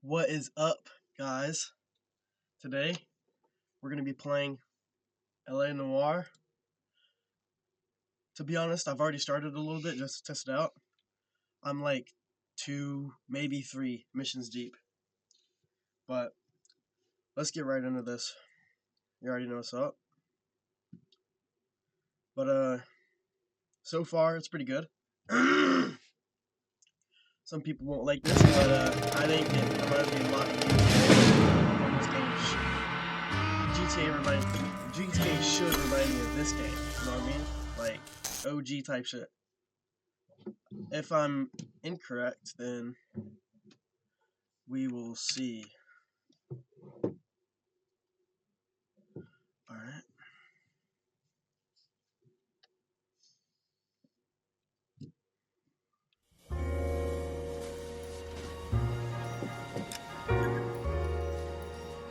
What is up, guys? Today, we're going to be playing L.A Noire. To be honest, I've already started a little bit just to test it out. I'm like 2, maybe 3 missions deep. But, let's get right into this. You already know what's up. But, so far, it's pretty good. Some people won't like this, but I think it reminds me a lot of GTA should remind me of this game, you know what I mean? Like, OG type shit. If I'm incorrect, then we will see. Alright.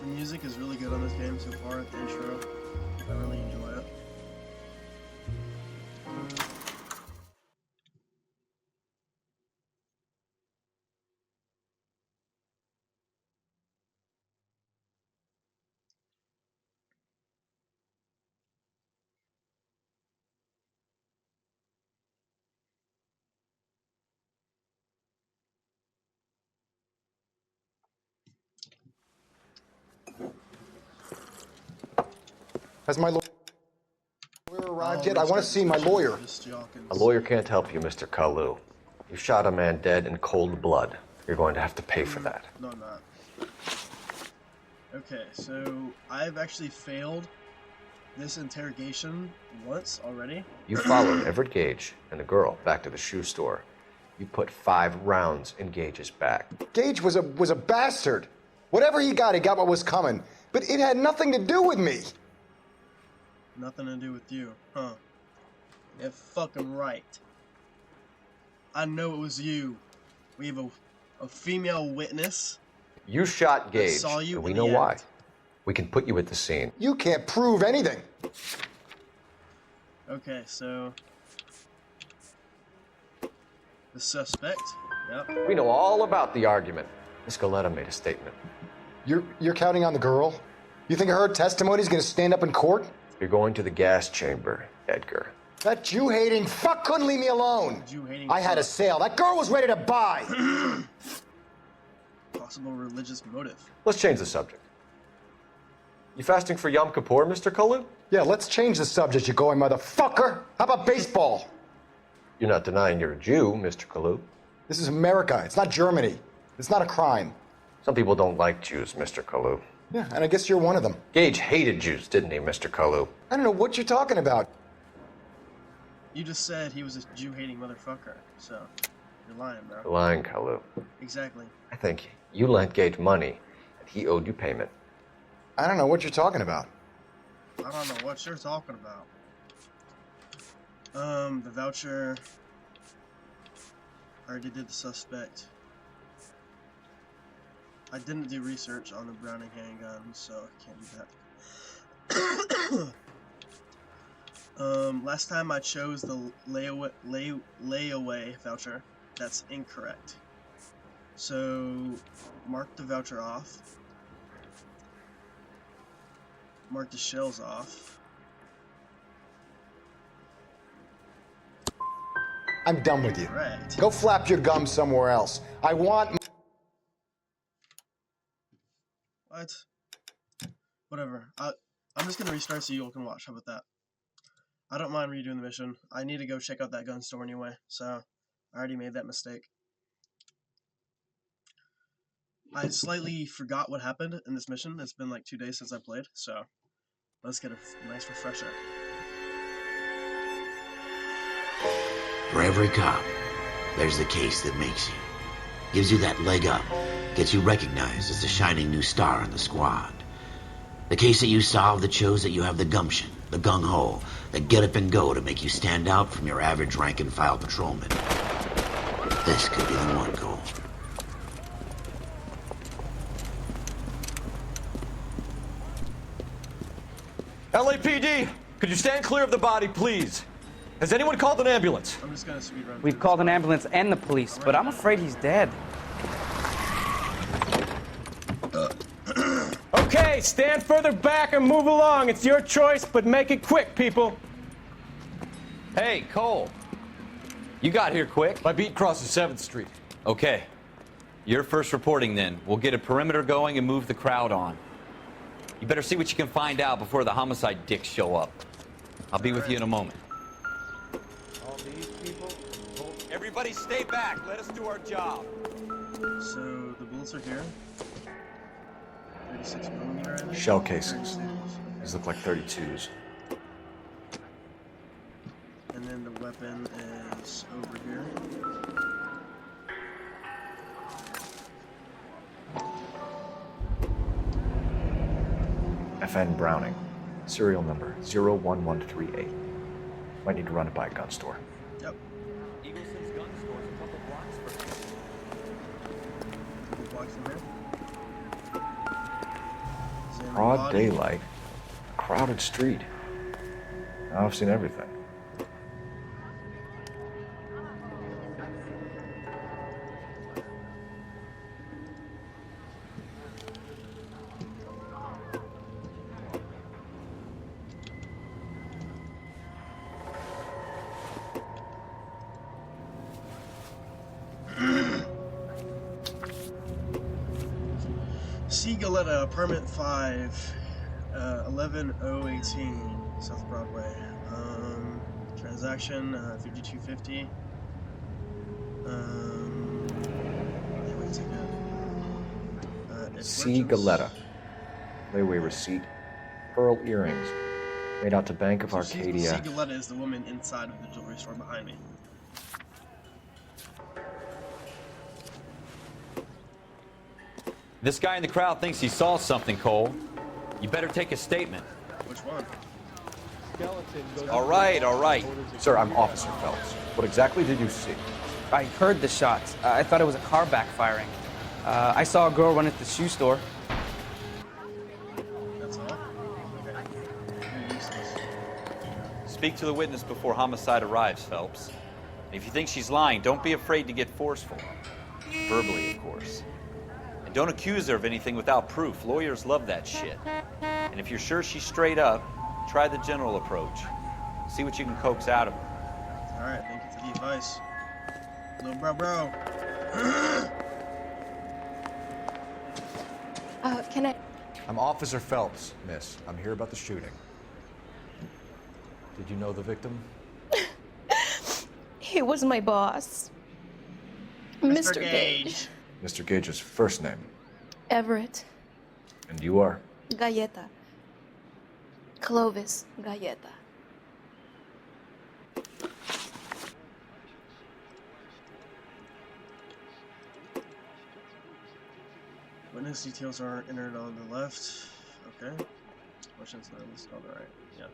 The music is really good on this game so far at the intro. I really enjoy it. Has my lawyer arrived yet? I want to see my lawyer. A lawyer can't help you, Mr. Kalu. You shot a man dead in cold blood. You're going to have to pay for that. No, I'm not. Okay, so I've actually failed this interrogation once already. You followed Everett Gage and the girl back to the shoe store. You put 5 rounds in Gage's back. Gage was a bastard. Whatever he got what was coming. But it had nothing to do with me. Nothing to do with you, huh? You're fucking right. I know it was you. We have a female witness. You shot Gage, saw you and we in know the why. end. We can put you at the scene. You can't prove anything. Okay, so the suspect. Yep. We know all about the argument. Miss Galetta made a statement. You're counting on the girl? You think her testimony is going to stand up in court? You're going to the gas chamber, Edgar. That Jew-hating fuck couldn't leave me alone. Jew-hating I had a sale. That girl was ready to buy. Possible religious motive. Let's change the subject. You fasting for Yom Kippur, Mr. Kalu? Yeah, let's change the subject, you going motherfucker. How about baseball? You're not denying you're a Jew, Mr. Kalu. This is America. It's not Germany. It's not a crime. Some people don't like Jews, Mr. Kalu. Yeah, and I guess you're one of them. Gage hated Jews, didn't he, Mr. Kalu? I don't know what you're talking about. You just said he was a Jew-hating motherfucker, so you're lying, bro. You're lying, Kalu. Exactly. I think you lent Gage money, and he owed you payment. I don't know what you're talking about. I don't know what you're talking about. The voucher. I already did the suspect. I didn't do research on the Browning handgun, so I can't do that. Last time I chose the layaway voucher. That's incorrect. So, mark the voucher off. Mark the shells off. I'm done with you. Correct. Go flap your gums somewhere else. I want... What? Whatever. I'm just gonna restart so you all can watch. How about that? I don't mind redoing the mission. I need to go check out that gun store anyway, so I already made that mistake. I slightly forgot what happened in this mission. It's been like 2 days since I played, so let's get a nice refresher. For every cop, there's the case that makes you. Gives you that leg up. Gets you recognized as the shining new star in the squad. The case that you solve that shows that you have the gumption, the gung-ho, the get up and go to make you stand out from your average rank-and-file patrolman. This could be the one goal. LAPD, could you stand clear of the body, please? Has anyone called an ambulance? I'm just gonna speed run. We've called an ambulance and the police, but I'm afraid he's dead. Hey, stand further back or move along. It's your choice, but make it quick, people. Hey, Cole. You got here quick. My beat crosses 7th Street. Okay. You're first reporting then. We'll get a perimeter going and move the crowd on. You better see what you can find out before the homicide dicks show up. I'll be with you in a moment. All these people? Everybody stay back. Let us do our job. So the bullets are here. 36 millimeter. I think. Shell casings. These look like 32s. And then the weapon is over here. FN Browning. Serial number 01138. Might need to run it by a gun store. Yep. Eagleson's gun store's a couple blocks from Couple blocks from here. Is there a Broad body? daylight. A crowded street. Now I've seen everything. C. Galetta, apartment 5, 11018, South Broadway. Transaction 5250. Wait a second. C. Galetta. Layaway receipt. Pearl earrings. Made out to Bank of C. Arcadia. Galetta is the woman inside of the jewelry store behind me. This guy in the crowd thinks he saw something, Cole. You better take a statement. Which one? All right. Sir, I'm Officer Phelps. What exactly did you see? I heard the shots. I thought it was a car backfiring. I saw a girl run at the shoe store. That's all? Okay. You're useless. Speak to the witness before homicide arrives, Phelps. If you think she's lying, don't be afraid to get forceful. Verbally, of course. And don't accuse her of anything without proof. Lawyers love that shit. And if you're sure she's straight up, try the general approach. See what you can coax out of her. Alright, thank you for the advice. Little bro. Can I? I'm Officer Phelps, miss. I'm here about the shooting. Did you know the victim? He was my boss. Mr. Gage. Mr. Gage's first name. Everett. And you are? Galleta. Clovis Galleta. Witness details are entered on the left. Okay. Questions not listed on the right. Yeah.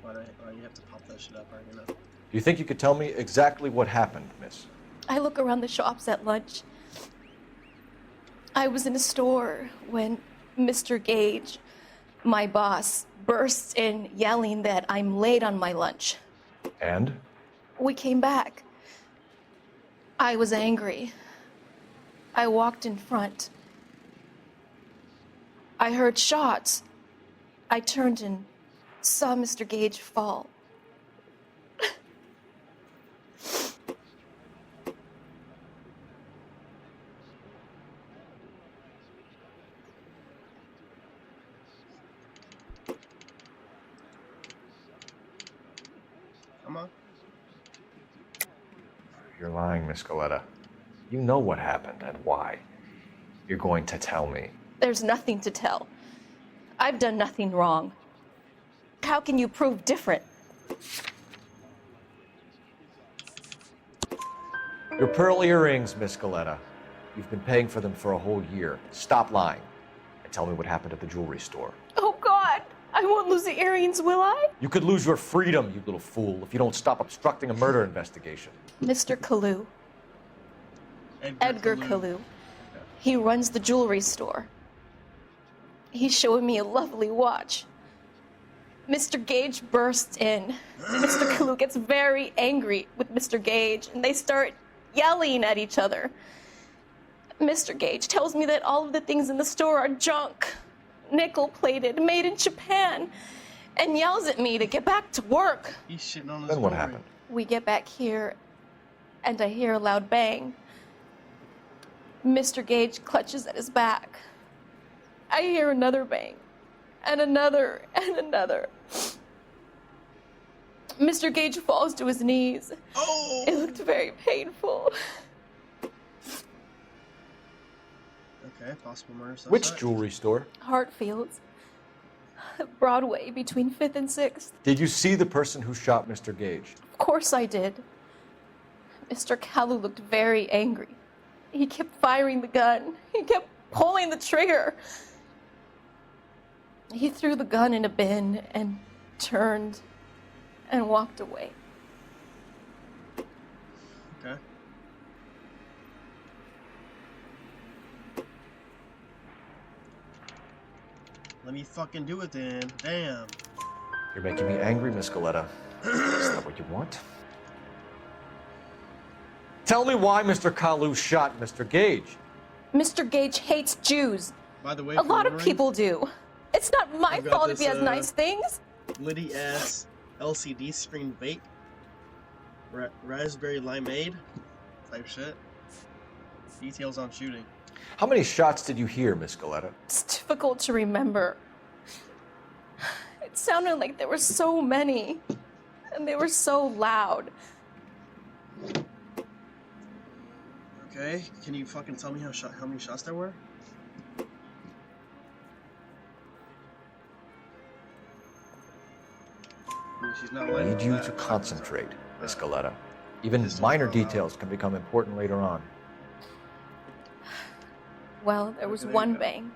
Why do you have to pop that shit up? I already know. Do you think you could tell me exactly what happened, miss? I look around the shops at lunch. I was in a store when Mr. Gage, my boss, bursts in yelling that I'm late on my lunch. And? We came back. I was angry. I walked in front. I heard shots. I turned and saw Mr. Gage fall. Come on. You're lying, Miss Galetta. You know what happened and why. You're going to tell me. There's nothing to tell. I've done nothing wrong. How can you prove different? Your pearl earrings, Miss Galetta. You've been paying for them for a whole year. Stop lying and tell me what happened at the jewelry store. Oh, God! I won't lose the earrings, will I? You could lose your freedom, you little fool, if you don't stop obstructing a murder investigation. Mr. Kalu. Edgar Kalu. He runs the jewelry store. He's showing me a lovely watch. Mr. Gage bursts in. Mr. Kalu gets very angry with Mr. Gage, and they start yelling at each other. Mr. Gage tells me that all of the things in the store are junk. nickel-plated, made in Japan, and yells at me to get back to work. He's shitting on his Then what jewelry. happened? We get back here, and I hear a loud bang. Mr. Gage clutches at his back. I hear another bang, and another, and another. Mr. Gage falls to his knees. Oh! It looked very painful. Okay, possible murder suspect. Which jewelry store? Hartfield's. Broadway, between 5th and 6th. Did you see the person who shot Mr. Gage? Of course I did. Mr. Kalu looked very angry. He kept firing the gun. He kept pulling the trigger. He threw the gun in a bin and turned and walked away. Okay. Let me fucking do it then. Damn. You're making me angry, Miss Goleta. Is that what you want? Tell me why Mr. Kalu shot Mr. Gage. Mr. Gage hates Jews. By the way, A for lot of remembering, people do. It's not my I've got fault if he this, has nice things. Liddy ass LCD screen vape. Raspberry limeade type shit. Details on shooting. How many shots did you hear, Miss Goleta? It's difficult to remember. It sounded like there were so many, and they were so loud. Okay, can you fucking tell me how many shots there were? I mean, she's not I lying need about you that. to concentrate, Miss Goleta. Even minor details can become important later on. Well, there was Okay, there one you go. bang,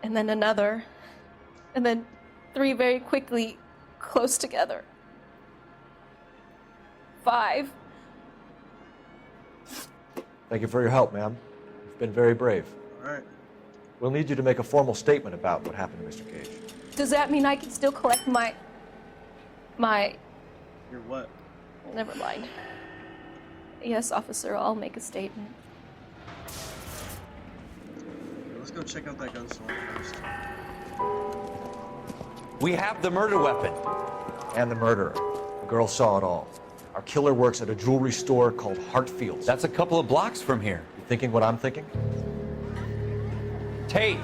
and then another, and then 3 very quickly, close together. 5. Thank you for your help, ma'am. You've been very brave. Alright. We'll need you to make a formal statement about what happened to Mr. Gage. Does that mean I can still collect my... You're what? Never mind. Yes, officer, I'll make a statement. Okay, let's go check out that gun store first. We have the murder weapon. And the murderer. The girl saw it all. Our killer works at a jewelry store called Hartfield's. That's a couple of blocks from here. You thinking what I'm thinking? Tate,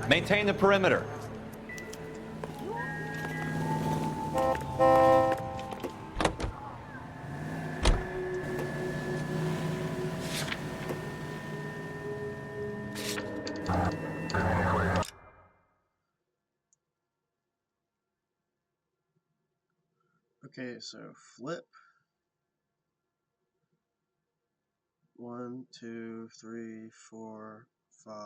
maintain the perimeter. Okay, so flip. 1, 2, 3, 4, 5.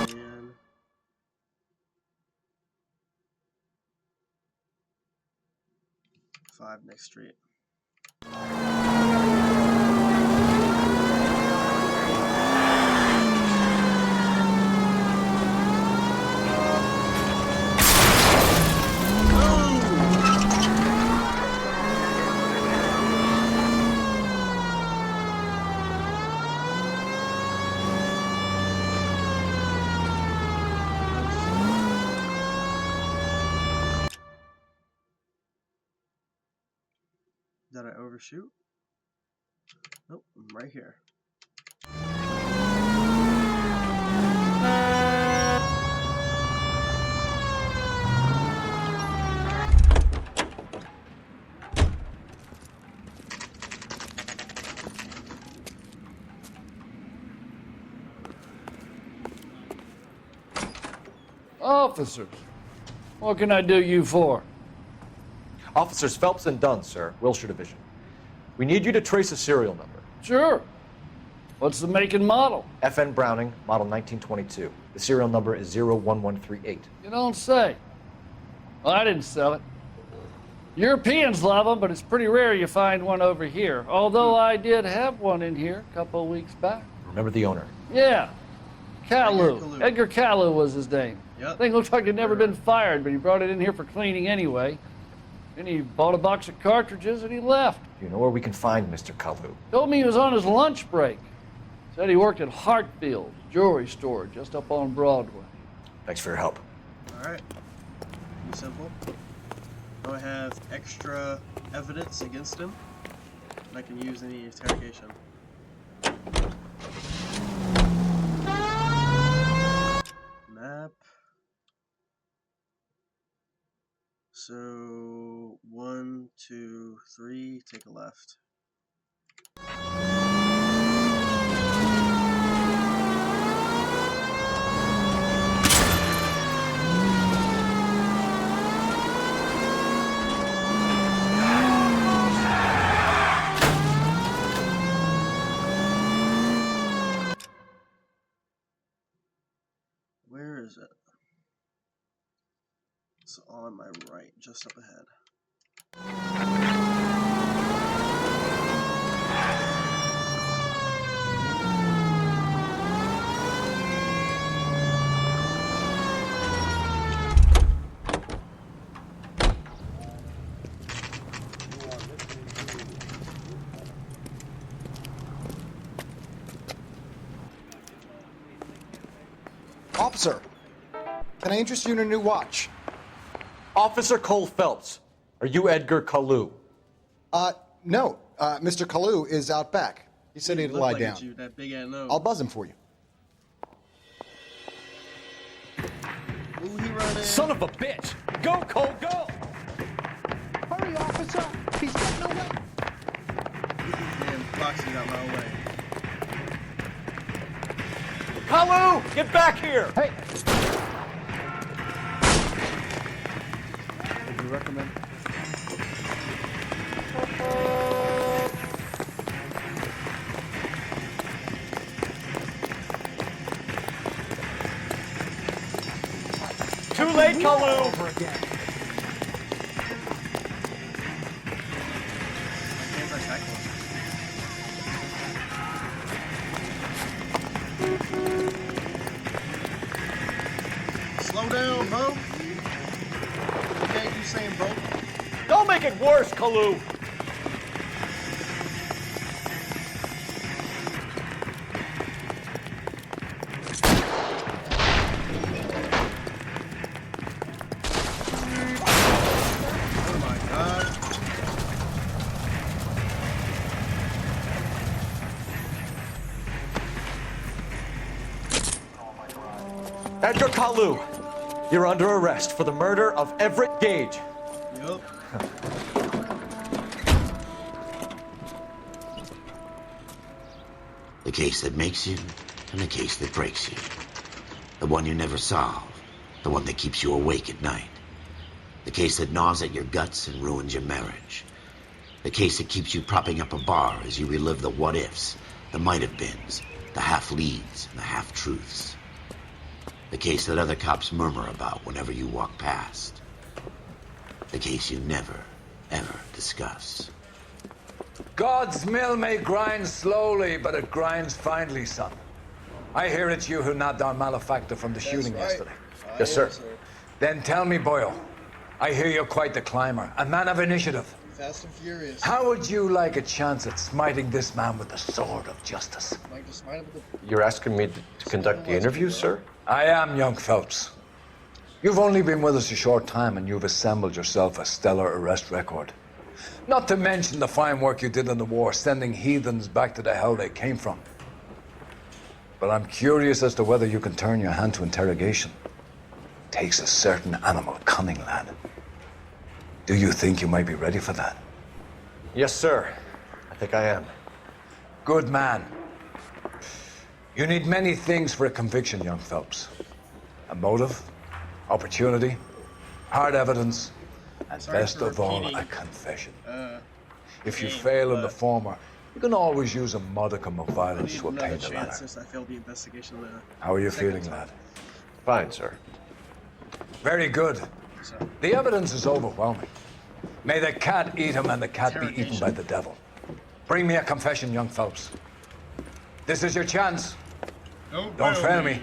And 5 next street. Did I overshoot? Nope, I'm right here. Officers, what can I do you for? Officers Phelps and Dunn, sir, Wilshire Division. We need you to trace a serial number. Sure. What's the make and model? FN Browning, model 1922. The serial number is 01138. You don't say. Well, I didn't sell it. Europeans love them, but it's pretty rare you find one over here. Although I did have one in here a couple of weeks back. Remember the owner? Yeah. Kalu. Edgar Kalu was his name. Yep. Thing looks like he'd never been fired, but he brought it in here for cleaning anyway. Then he bought a box of cartridges and he left. Do you know where we can find Mr. Kalu? Told me he was on his lunch break. Said he worked at Hartfield jewelry store just up on Broadway. Thanks for your help. All right. Pretty simple. Now I have extra evidence against him, and I can use in the interrogation. Map. So 1, 2, 3. Take a left. Where is it? It's on my right, just up ahead. Officer, can I interest you in a new watch? Officer Cole Phelps, are you Edgar Kalu? No. Mr. Kalu is out back. He said he'd lie down. You, that big ass nose. I'll buzz him for you. Ooh, he running. Son of a bitch! Go, Cole, go! Hurry, officer! He's getting away! Damn, Foxy got my way. Kalu, get back here! Hey! Would you recommend? Too late, Kalu! I can't touch that close. Slow down, bro. You can't do saying bro. Don't make it worse, Kalu! Oh my god. Edgar Kalu, you're under arrest for the murder of Everett Gage. Yup. The case that makes you and the case that breaks you. The one you never solve. The one that keeps you awake at night. The case that gnaws at your guts and ruins your marriage. The case that keeps you propping up a bar as you relive the what-ifs, the might-have-beens, the half-leads, and the half-truths. The case that other cops murmur about whenever you walk past. The case you never, ever discuss. God's mill may grind slowly, but it grinds finely, son. I hear it's you who nabbed our malefactor from the shooting yesterday. Yes, sir. Then tell me, Boyle, I hear you're quite the climber, a man of initiative. Fast and Furious. How would you like a chance at smiting this man with the sword of justice? Like, just smite him with the... You're asking me to conduct the interview, sir? I am, young Phelps. You've only been with us a short time, and you've assembled yourself a stellar arrest record. Not to mention the fine work you did in the war, sending heathens back to the hell they came from. But I'm curious as to whether you can turn your hand to interrogation. Takes a certain animal cunning, lad. Do you think you might be ready for that? Yes, sir. I think I am. Good man. You need many things for a conviction, young Phelps. A motive, opportunity, hard evidence, and best of all, a confession. If you fail in the former, you can always use a modicum of violence to obtain the latter. Since I failed the investigation there. How are you feeling, lad? Fine, sir. Very good. so. The evidence is overwhelming. May the cat eat him and the cat be eaten by the devil. Bring me a confession, young Phelps. This is your chance. Don't fail me.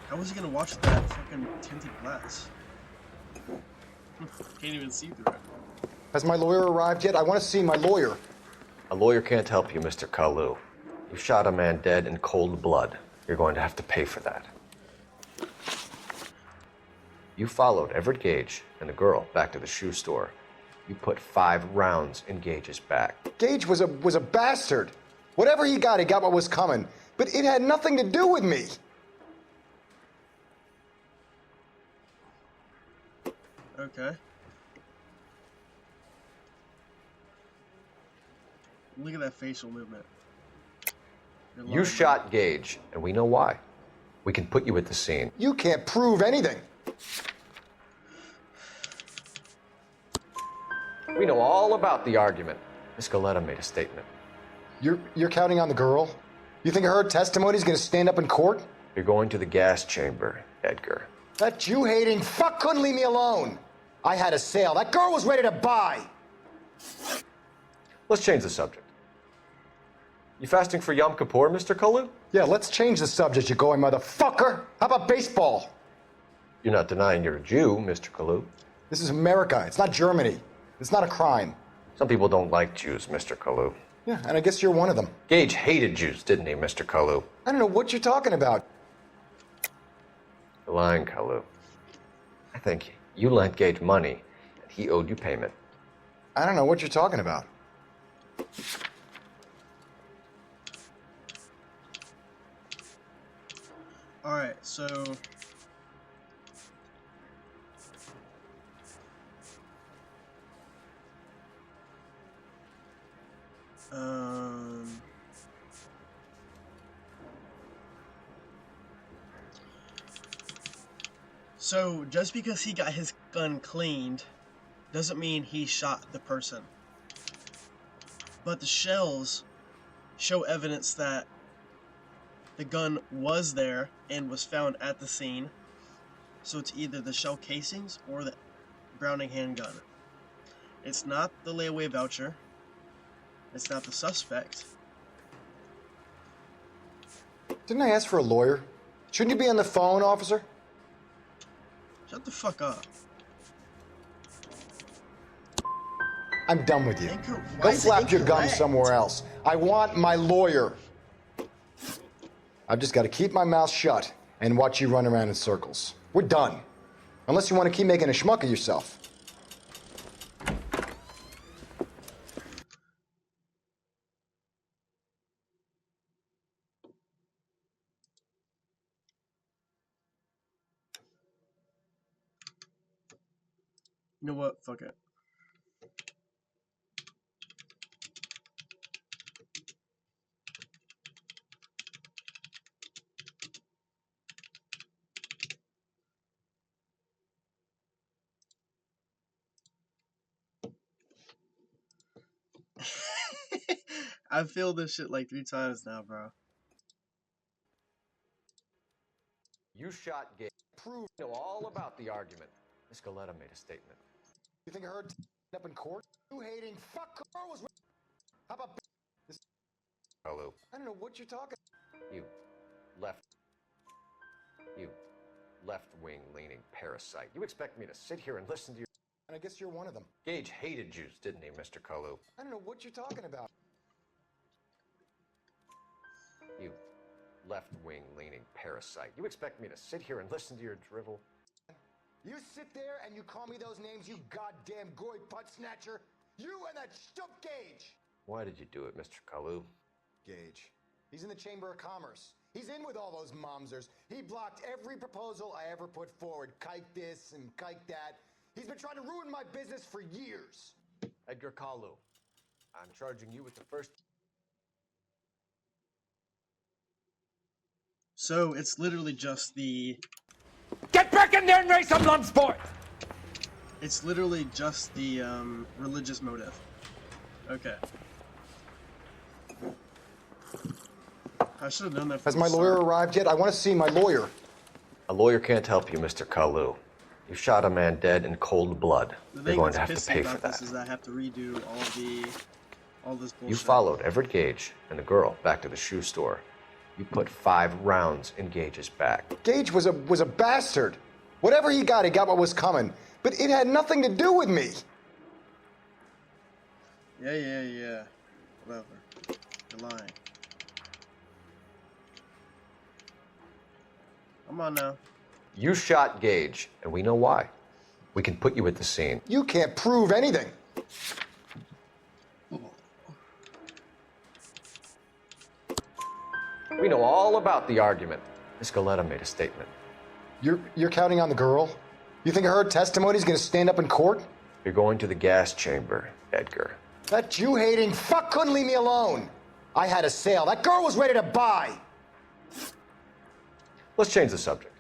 How was he gonna watch that fucking tinted glass? Can't even see through it. Has my lawyer arrived yet? I want to see my lawyer. A lawyer can't help you, Mr. Kalu. You shot a man dead in cold blood. You're going to have to pay for that. You followed Everett Gage and the girl back to the shoe store. You put 5 rounds in Gage's back. Gage was a bastard. Whatever he got what was coming. But it had nothing to do with me. Okay. Look at that facial movement. You shot Gage, and we know why. We can put you at the scene. You can't prove anything. We know all about the argument. Miss Goleta made a statement. You're counting on the girl? You think her testimony's gonna stand up in court? You're going to the gas chamber, Edgar. That Jew-hating fuck couldn't leave me alone. I had a sale. That girl was ready to buy. Let's change the subject. You fasting for Yom Kippur, Mr. Kalu? Yeah, let's change the subject, you going motherfucker. How about baseball? You're not denying you're a Jew, Mr. Kalu. This is America. It's not Germany. It's not a crime. Some people don't like Jews, Mr. Kalu. Yeah, and I guess you're one of them. Gage hated Jews, didn't he, Mr. Kalu? I don't know what you're talking about. You're lying, Kalu. I think you lent Gage money, and he owed you payment. I don't know what you're talking about. Alright, so... So, just because he got his gun cleaned, doesn't mean he shot the person. But the shells show evidence that the gun was there and was found at the scene. So it's either the shell casings or the Browning handgun. It's not the layaway voucher. It's not the suspect. Didn't I ask for a lawyer? Shouldn't you be on the phone, officer? Shut the fuck up. I'm done with you. Why Go is it flap your gum incorrect? somewhere else. I want my lawyer. I've just got to keep my mouth shut and watch you run around in circles. We're done. Unless you want to keep making a schmuck of yourself. You know what? Fuck it. I've filled this shit like 3 times now, bro. You shot Gage. Prove you know all about the argument. Miss Goleta made a statement. You think I heard up in court? You hating fuck girl was. How about this? Hello. I don't know what you're talking. You left-wing leaning parasite. You expect me to sit here and listen to you? And I guess you're one of them. Gage hated Jews, didn't he, Mr. Kalu? I don't know what you're talking about. You left-wing leaning parasite. You expect me to sit here and listen to your drivel? You sit there and you call me those names, you goddamn goy butt snatcher. You and that stup Gage. Why did you do it, Mr. Kalu? Gage. He's in the Chamber of Commerce. He's in with all those momsers. He blocked every proposal I ever put forward. Kike this and kike that. He's been trying to ruin my business for years. Edgar Kalu, I'm charging you with the first... So it's literally just the... Get back in there and race some lump sport! It's literally just the religious motive. Okay. I should have done that from Has my the lawyer start. arrived yet? I want to see my lawyer. A lawyer can't help you, Mr. Kalu. You shot a man dead in cold blood. The You're thing going to that's have to pissing pay for about that. this is that I have to redo all this bullshit. You followed Everett Gage and the girl back to the shoe store. You put 5 rounds in Gage's back. Gage was a bastard. Whatever he got what was coming. But it had nothing to do with me. Yeah. Whatever. You're lying. Come on now. You shot Gage, and we know why. We can put you at the scene. You can't prove anything. We know all about the argument. Miss Galetta made a statement. You're counting on the girl? You think her testimony's gonna stand up in court? You're going to the gas chamber, Edgar. That Jew-hating fuck couldn't leave me alone. I had a sale. That girl was ready to buy. Let's change the subject.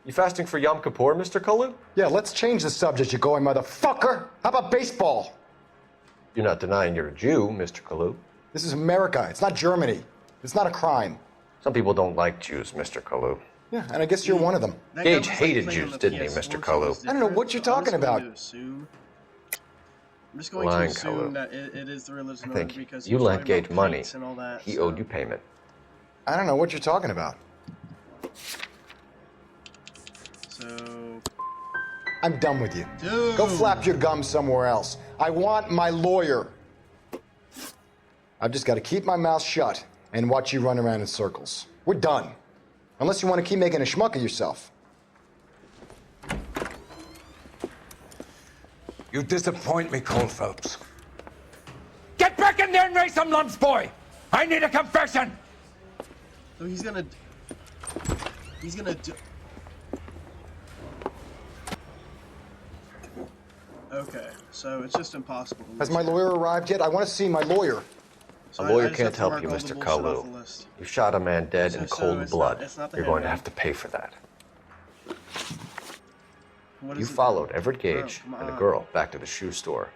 You fasting for Yom Kippur, Mr. Kalu? Yeah, let's change the subject, you going motherfucker. How about baseball? You're not denying you're a Jew, Mr. Kalu. This is America. It's not Germany. It's not a crime. Some people don't like Jews, Mr. Kalu. Yeah, and I guess you're one of them. Gage hated Jews, didn't he, Mr. Kalu? I don't know what you're talking about. I'm just going to assume that it is the religion I think because you lent Gage money. And all that, He owed you payment. I don't know what you're talking about. So... I'm done with you. Dude. Go flap your gums somewhere else. I want my lawyer. I've just got to keep my mouth shut and watch you run around in circles. We're done. Unless you want to keep making a schmuck of yourself. You disappoint me, Cole Phelps. Get back in there and raise some lumps, boy! I need a confession! So he's gonna do... Okay, so it's just impossible to Has my lawyer arrived yet? I want to see my lawyer. So A lawyer I just have can't to help mark you, all the Mr. bullshit off the Kalu. list. You shot a man dead in So cold it's blood. not the You're going to handgun. have to pay for that. What You is it? followed Everett Gage Bro, come and the on. girl back to the shoe store.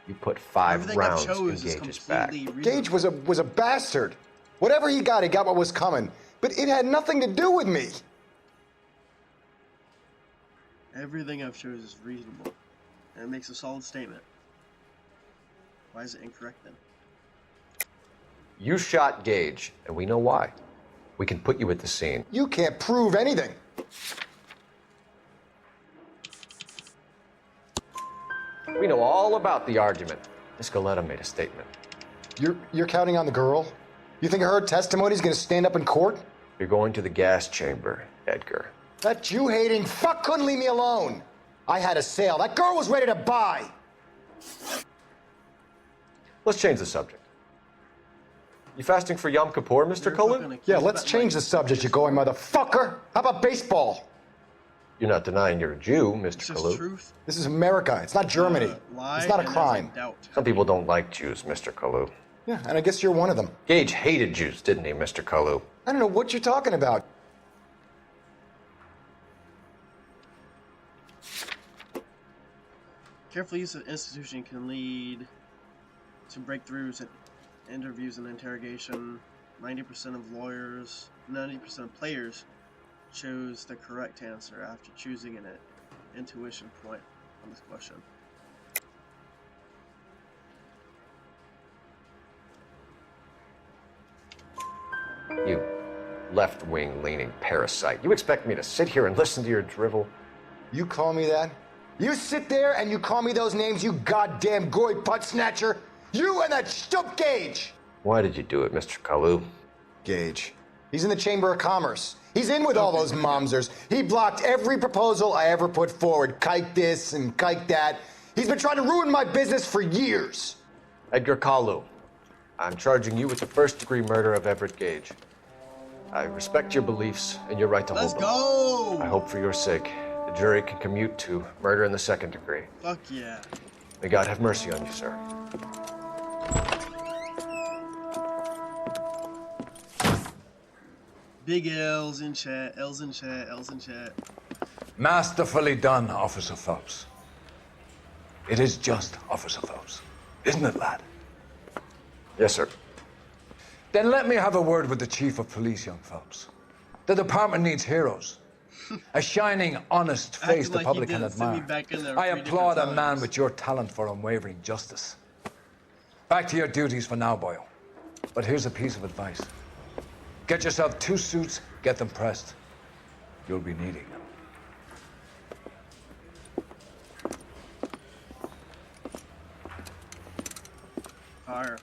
You put 5 Everything I've rounds in chose is Gage's back. completely Gage was a bastard. Whatever he got what was coming. But it had nothing to do with me. Everything I've chosen is reasonable, and it makes a solid statement. Why is it incorrect then? You shot Gage, and we know why. We can put you at the scene. You can't prove anything. We know all about the argument. Miss Galetta made a statement. You're counting on the girl? You think her testimony's gonna stand up in court? You're going to the gas chamber, Edgar. That Jew-hating fuck couldn't leave me alone. I had a sale. That girl was ready to buy. Let's change the subject. You fasting for Yom Kippur, Mr. Kalu? Yeah, let's change the subject, you going motherfucker. How about baseball? You're not denying you're a Jew, Mr. It's just Kalu. truth. This is America. It's not Germany. Lie It's not a and crime. doubt. Some people don't like Jews, Mr. Kalu. Yeah, and I guess you're one of them. Gage hated Jews, didn't he, Mr. Kalu? I don't know what you're talking about. Careful use of institution can lead to breakthroughs in interviews and interrogation. 90% of lawyers, 90% of players chose the correct answer after choosing an intuition point on this question. You left-wing leaning parasite. You expect me to sit here and listen to your drivel? You call me that? You sit there and you call me those names, you goddamn goy putt snatcher? You and that stup Gage! Why did you do it, Mr. Kalu? Gage. He's in the Chamber of Commerce. He's in with all those momsers. He blocked every proposal I ever put forward. Kike this and kike that. He's been trying to ruin my business for years. Edgar Kalu, I'm charging you with the first-degree murder of Everett Gage. I respect your beliefs and your right to Let's hold them. go! I hope for your sake the jury can commute to murder in the second degree. Fuck yeah. May God have mercy on you, sir. Big L's in chat, L's in chat, L's in chat. Masterfully done, Officer Phelps. It is just Officer Phelps, isn't it, lad? Yes, sir. Then let me have a word with the Chief of Police, young Phelps. The department needs heroes. A shining, honest face Acting the like public he can didn't send me admire. back in there I 3 applaud a different man times. with your talent for unwavering justice. Back to your duties for now, boyo. But here's a piece of advice. Get yourself 2 suits, get them pressed. You'll be needing them. Fire.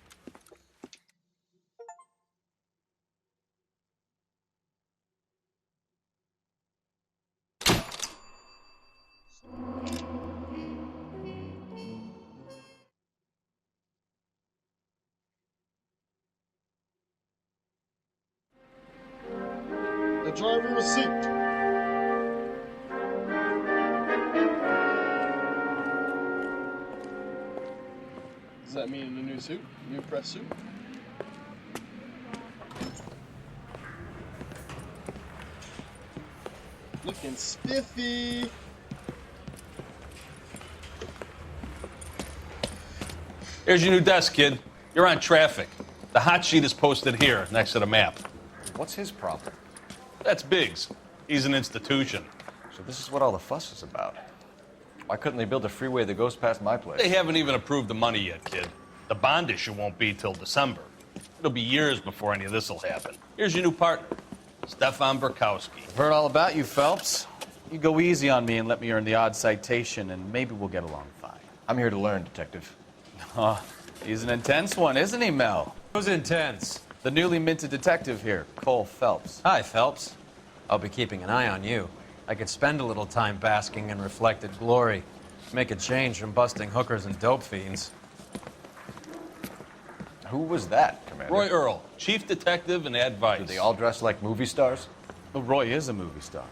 The driver was seat. Does that mean a new suit? New press suit? Looking spiffy. Here's your new desk, kid. You're on traffic. The hot sheet is posted here, next to the map. What's his problem? That's Biggs. He's an institution. So this is what all the fuss is about. Why couldn't they build a freeway that goes past my place? They haven't even approved the money yet, kid. The bond issue won't be till December. It'll be years before any of this will happen. Here's your new partner, Stefan Burkowski. I've heard all about you, Phelps. You go easy on me and let me earn the odd citation, and maybe we'll get along fine. I'm here to learn, Detective. Oh, he's an intense one, isn't he, Mel? Who's intense? The newly minted detective here, Cole Phelps. Hi, Phelps. I'll be keeping an eye on you. I could spend a little time basking in reflected glory. Make a change from busting hookers and dope fiends. Who was that, Commander? Roy Earl, chief detective and advice. Do they all dress like movie stars? Well, Roy is a movie star.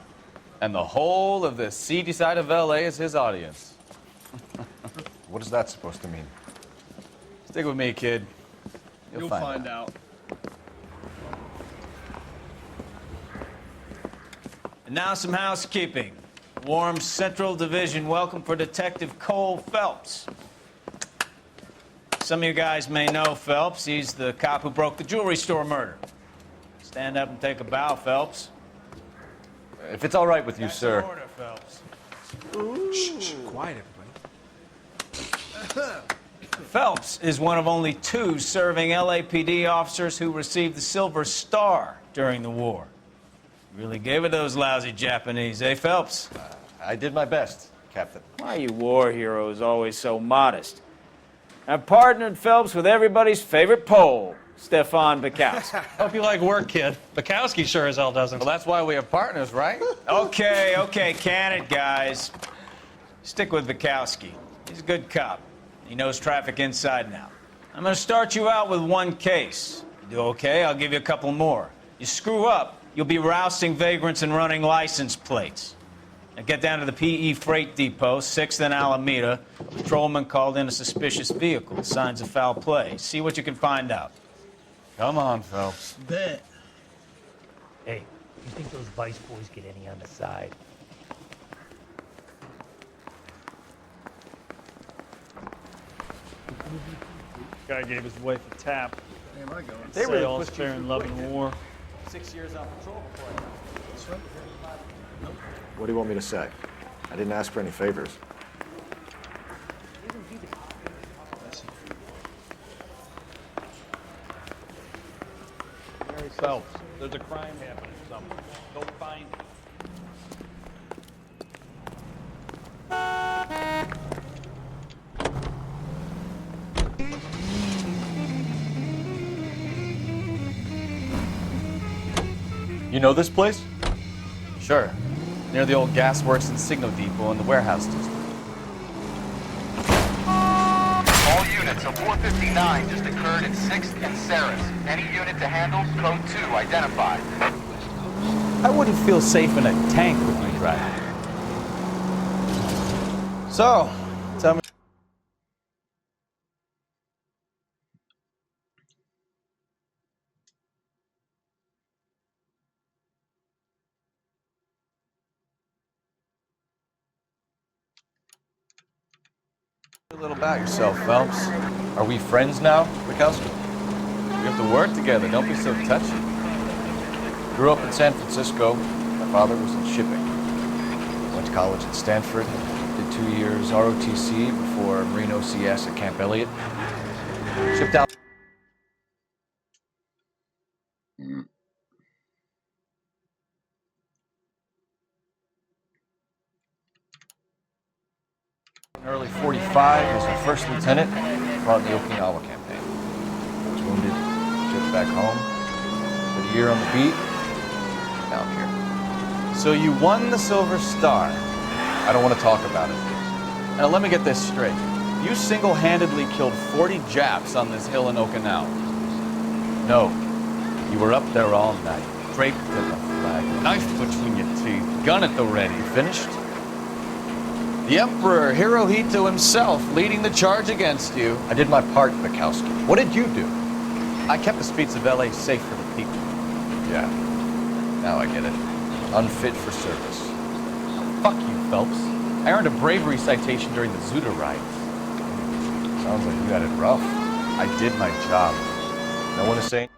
And the whole of the seedy side of L.A. is his audience. What is that supposed to mean? Stick with me, kid. You'll find out. And now some housekeeping. Warm Central Division welcome for Detective Cole Phelps. Some of you guys may know Phelps. He's the cop who broke the jewelry store murder. Stand up and take a bow, Phelps. If it's all right with you, sir. Order, Phelps. Shh, quiet, everybody. Phelps is one of only 2 serving LAPD officers who received the Silver Star during the war. Really gave it those lousy Japanese, eh, Phelps? I did my best, Captain. Why are you war heroes always so modest? I've partnered Phelps with everybody's favorite Pole, Stefan Burkowski. Hope you like work, kid. Bukowski sure as hell doesn't. Well, that's why we have partners, right? Okay, can it, guys. Stick with Bukowski. He's a good cop. He knows traffic inside and out. I'm gonna start you out with 1 case. You do okay, I'll give you a couple more. You screw up, you'll be rousting vagrants and running license plates. Now get down to the PE Freight Depot, 6th and Alameda. A patrolman called in a suspicious vehicle, signs of foul play. See what you can find out. Come on, Phelps. Bet. Hey, you think those Vice boys get any on the side? Guy gave his wife a tap. Where am I going? They were all fair in love and war. 6 years on patrol before I got This one? What do you want me to say? I didn't ask for any favors. Mary Phelps, there's a crime happening somewhere. Go find it. You know this place? Sure. Near the old gas works and signal depot in the warehouse district. All units, a 459 just occurred at 6th and Saris. Any unit to handle, code 2 identified. I wouldn't feel safe in a tank with you driving. So, tell me. A little about yourself, Phelps. Are we friends now, Bukowski? We have to work together. Don't be so touchy. Grew up in San Francisco. My father was in shipping. Went to college at Stanford. Did 2 years ROTC before Marine OCS at Camp Elliott. Shipped out in early 45 as a first lieutenant, fought in the Okinawa campaign. Was wounded, shipped back home. Did a year on the beat. Now I'm here. So you won the Silver Star. I don't want to talk about it. Now let me get this straight. You single-handedly killed 40 Japs on this hill in Okinawa. No. You were up there all night, draped in the flag, knife between your teeth, gun at the ready. Finished? The Emperor Hirohito himself leading the charge against you. I did my part, Bukowski. What did you do? I kept the streets of L.A. safe for the people. Yeah. Now I get it. Unfit for service. Fuck you, Phelps. I earned a bravery citation during the Zuda riots. Sounds like you had it rough. I did my job. No one is saying...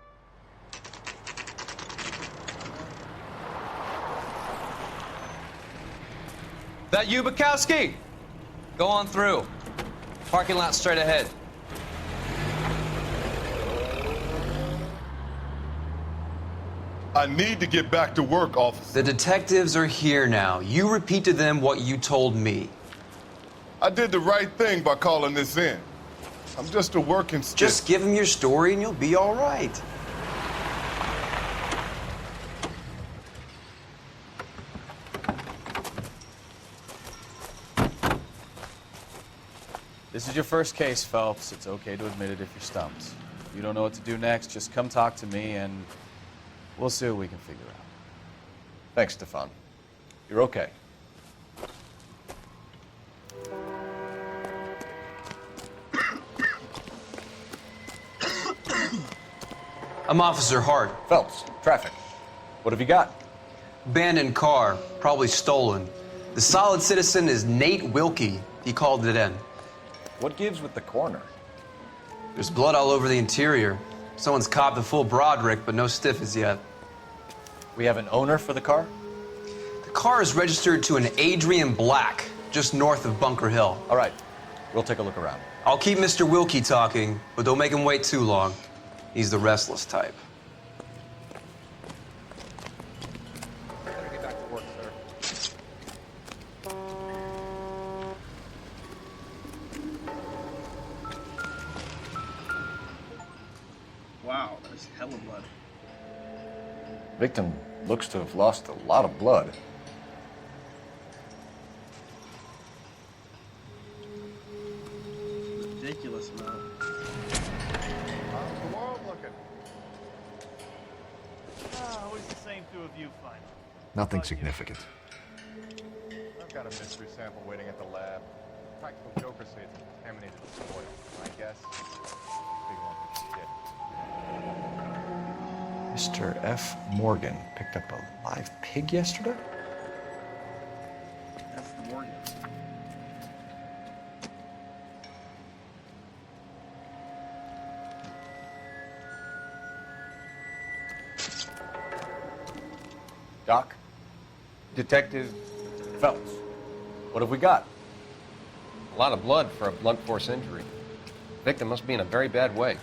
That you, Bukowski? Go on through. Parking lot straight ahead. I need to get back to work, officer. The detectives are here now. You repeat to them what you told me. I did the right thing by calling this in. I'm just a working stick. Just give them your story and you'll be all right. This is your first case, Phelps. It's okay to admit it if you're stumped. If you don't know what to do next, just come talk to me and we'll see what we can figure out. Thanks, Stefan. You're okay. I'm Officer Hart. Phelps, traffic. What have you got? Abandoned car, probably stolen. The solid citizen is Nate Wilkie. He called it in. What gives with the coroner? There's blood all over the interior. Someone's copped the full Broderick, but no stiff as yet. We have an owner for the car? The car is registered to an Adrian Black, just north of Bunker Hill. All right, we'll take a look around. I'll keep Mr. Wilkie talking, but don't make him wait too long. He's the restless type. Better get back to work, sir. Wow, there's hella blood. Victim looks to have lost a lot of blood. Ridiculous amount. How's the world looking? Always the same two of you finally. Nothing significant. I've got a mystery sample waiting at the lab. Practical jokers say it's contaminated with oil. My guess, big one for shit. Mr. F. Morgan picked up a live pig yesterday? F. Morgan. Doc? Detective Phelps. What have we got? a lot of blood for a blunt force injury. Victim must be in a very bad way.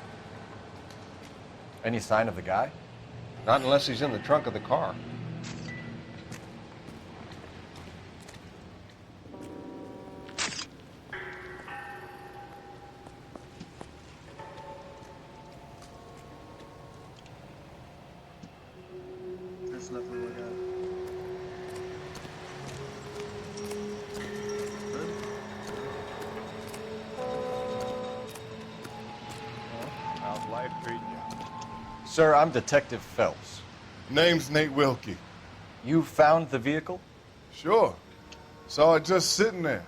Any sign of the guy? Not unless he's in the trunk of the car. There's nothing like that. How's life treating you? Sir, I'm Detective Phelps. Name's Nate Wilkie. You found the vehicle? Sure. Saw it just sitting there.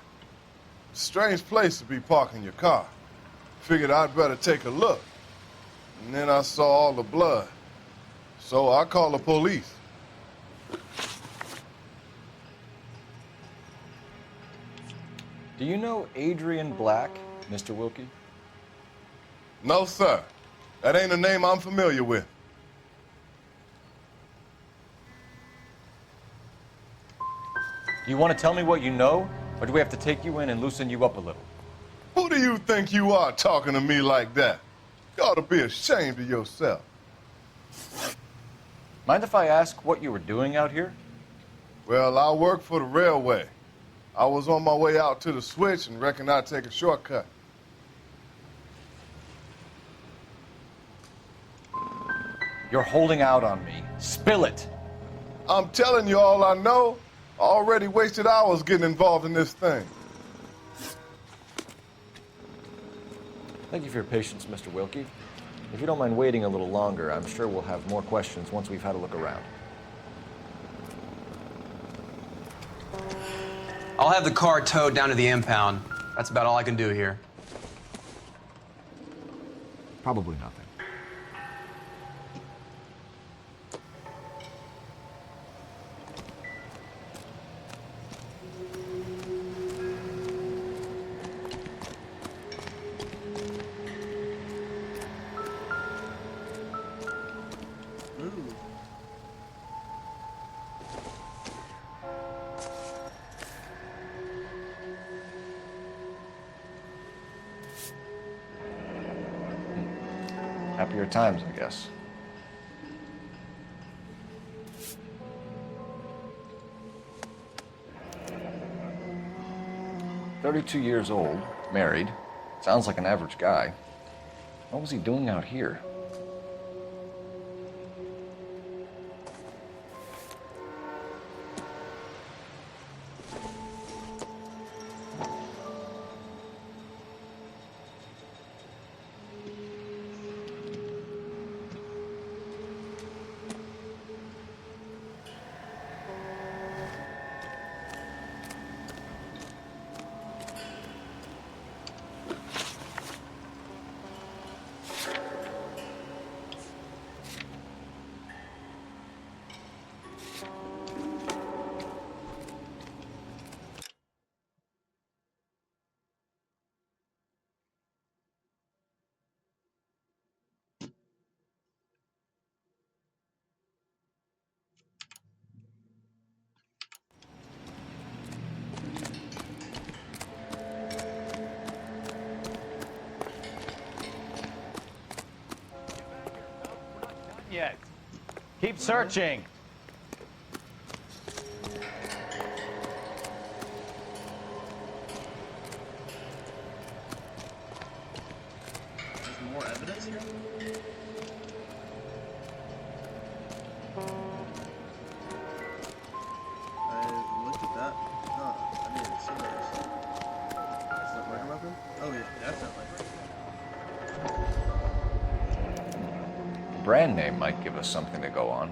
Strange place to be parking your car. Figured I'd better take a look. And then I saw all the blood. So I called the police. Do you know Adrian Black, Mr. Wilkie? No, sir. That ain't a name I'm familiar with. Do you want to tell me what you know, or do we have to take you in and loosen you up a little? Who do you think you are talking to me like that? You ought to be ashamed of yourself. Mind if I ask what you were doing out here? Well, I work for the railway. I was on my way out to the switch and reckoned I'd take a shortcut. You're holding out on me. Spill it. I'm telling you all I know. I already wasted hours getting involved in this thing. Thank you for your patience, Mr. Wilkie. If you don't mind waiting a little longer, I'm sure we'll have more questions once we've had a look around. I'll have the car towed down to the impound. That's about all I can do here. Probably nothing. Happier times, I guess. "32 years old, married. Sounds like an average guy. What was he doing out here?" Yet. Keep searching. There's more evidence here? I looked at that. Huh, I didn't even see those. That's not murder weapon? Oh yeah, definitely. Brand name might give us something to go on.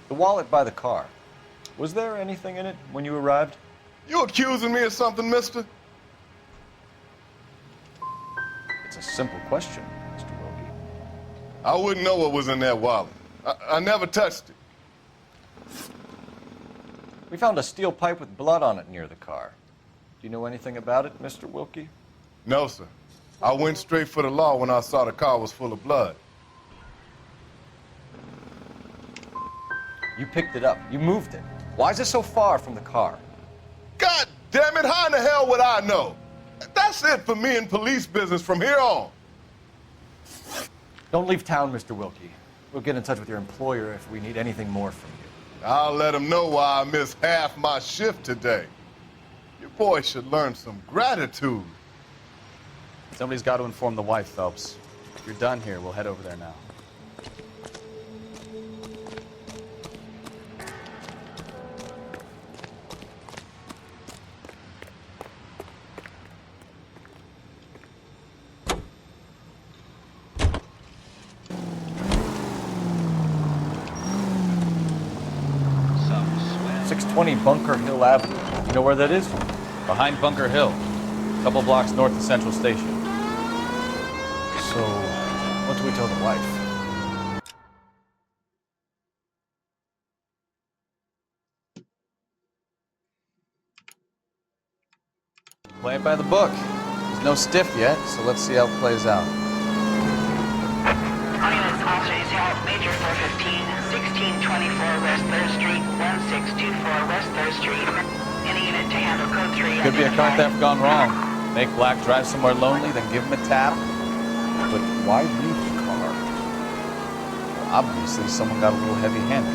The wallet by the car. Was there anything in it when you arrived? You accusing me of something, mister? It's a simple question, Mr. Wilkie. I wouldn't know what was in that wallet. I never touched it. We found a steel pipe with blood on it near the car. Do you know anything about it, Mr. Wilkie? No, sir. I went straight for the law when I saw the car was full of blood. You picked it up. You moved it. Why is it so far from the car? God damn it, how in the hell would I know? That's it for me in police business from here on. Don't leave town, Mr. Wilkie. We'll get in touch with your employer if we need anything more from you. I'll let him know why I missed half my shift today. Your boy should learn some gratitude. Somebody's got to inform the wife, Phelps. If you're done here, we'll head over there now. Bunker Hill Avenue. You know where that is? Behind Bunker Hill. A couple blocks north of Central Station. So, what do we tell the wife? Play it by the book. There's no stiff yet, so let's see how it plays out. All units, officers help. Major 415, 1624 West 3rd Street, 1624 West 3rd Street. Any unit to handle code 3. Could be a car theft gone wrong. Make Black drive somewhere lonely, then give him a tap. But why leave the car? Well, obviously, someone got a little heavy-handed.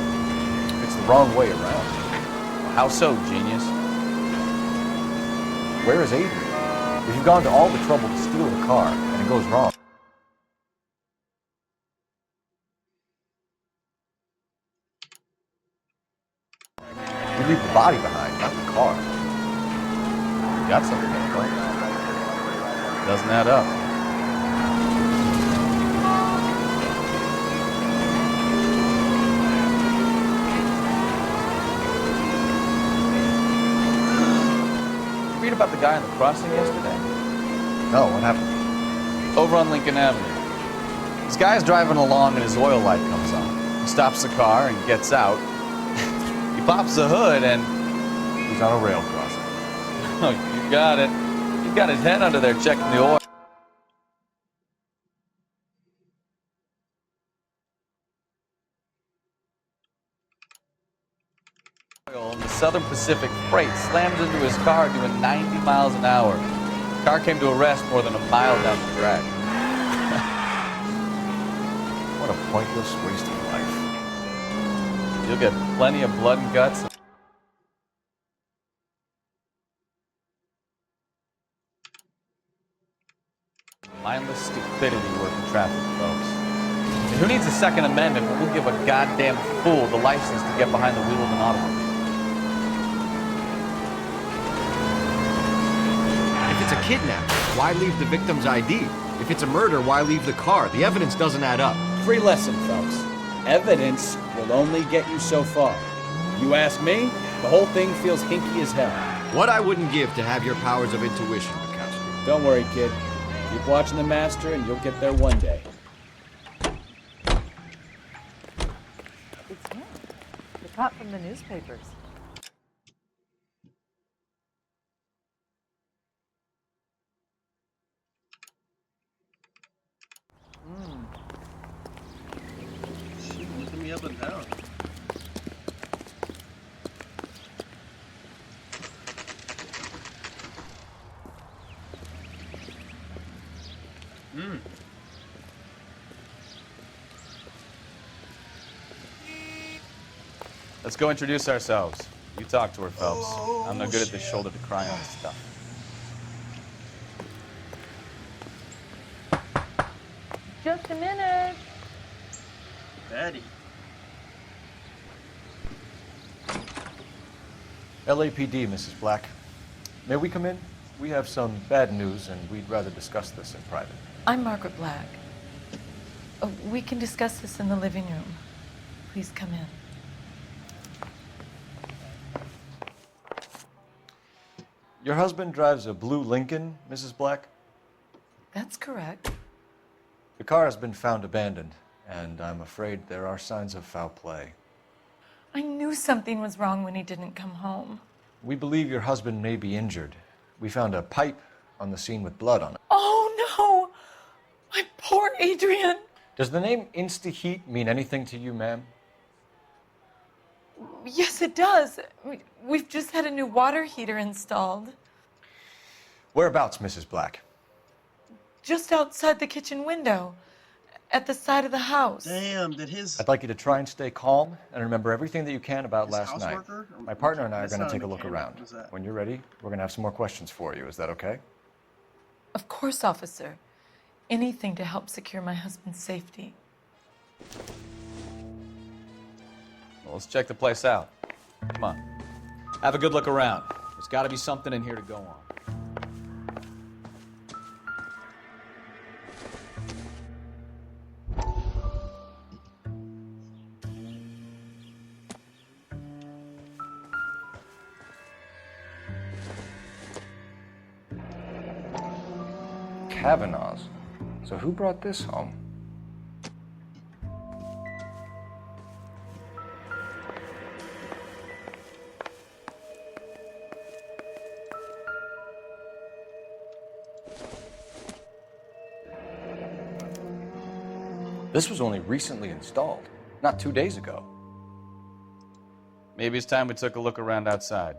It's the wrong way around. How so, genius? Where is Adrian? If you've gone to all the trouble to steal the car, and it goes wrong. You leave the body behind, not the car. You got something there, though. Doesn't add up. You read about the guy on the crossing yesterday? No, what happened? Over on Lincoln Avenue. This guy's driving along and his oil light comes on. He stops the car and gets out. He pops the hood and he's on a rail crossing. Oh, you got it. He got his head under there checking the oil. And the Southern Pacific Freight slams into his car doing 90 miles an hour. The car came to a rest more than a mile down the track. What a pointless waste of life. You'll get plenty of blood and guts. Mindless stupidity working traffic, folks. And who needs a Second Amendment when we'll give a goddamn fool the license to get behind the wheel of an automobile? If it's a kidnap, why leave the victim's ID? If it's a murder, why leave the car? The evidence doesn't add up. Free lesson, folks. Evidence will only get you so far. You ask me, the whole thing feels hinky as hell. What I wouldn't give to have your powers of intuition, Bukowski. Don't worry, kid. Keep watching the master and you'll get there one day. It's him. The cop from the newspapers. She's looking me up and down. Let's go introduce ourselves. You talk to her, Phelps. I'm no good at this shoulder to cry on stuff. Just a minute. Daddy. LAPD, Mrs. Black. May we come in? We have some bad news, and we'd rather discuss this in private. I'm Margaret Black. We can discuss this in the living room. Please come in. Your husband drives a blue Lincoln, Mrs. Black? That's correct. The car has been found abandoned, and I'm afraid there are signs of foul play. I knew something was wrong when he didn't come home. We believe your husband may be injured. We found a pipe on the scene with blood on it. Oh, no! My poor Adrian! Does the name Insta-Heat mean anything to you, ma'am? Yes, it does. We've just had a new water heater installed. Whereabouts, Mrs. Black? Just outside the kitchen window, at the side of the house. Damn, did his... I'd like you to try and stay calm and remember everything that you can about His last night. houseworker? My partner and I are That's going to not a take a look mechanic. around. What is that? When you're ready, we're going to have some more questions for you. Is that okay? Of course, officer. Anything to help secure my husband's safety. Well, let's check the place out. Come on. Have a good look around. There's got to be something in here to go on. Kavanaugh's. So who brought this home? This was only recently installed, not 2 days ago. Maybe it's time we took a look around outside.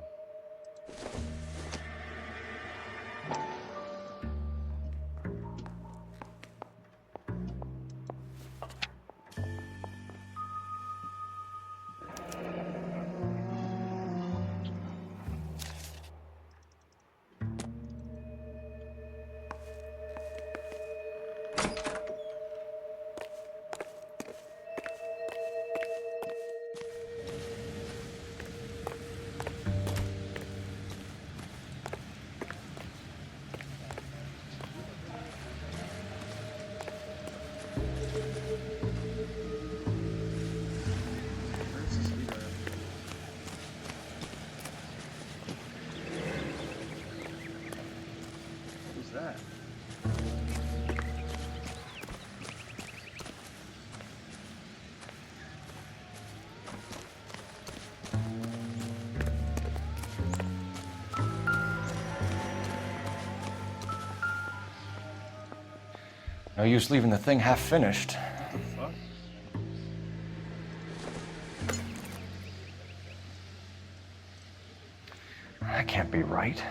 Who's that? No use leaving the thing half finished. What the fuck? That can't be right.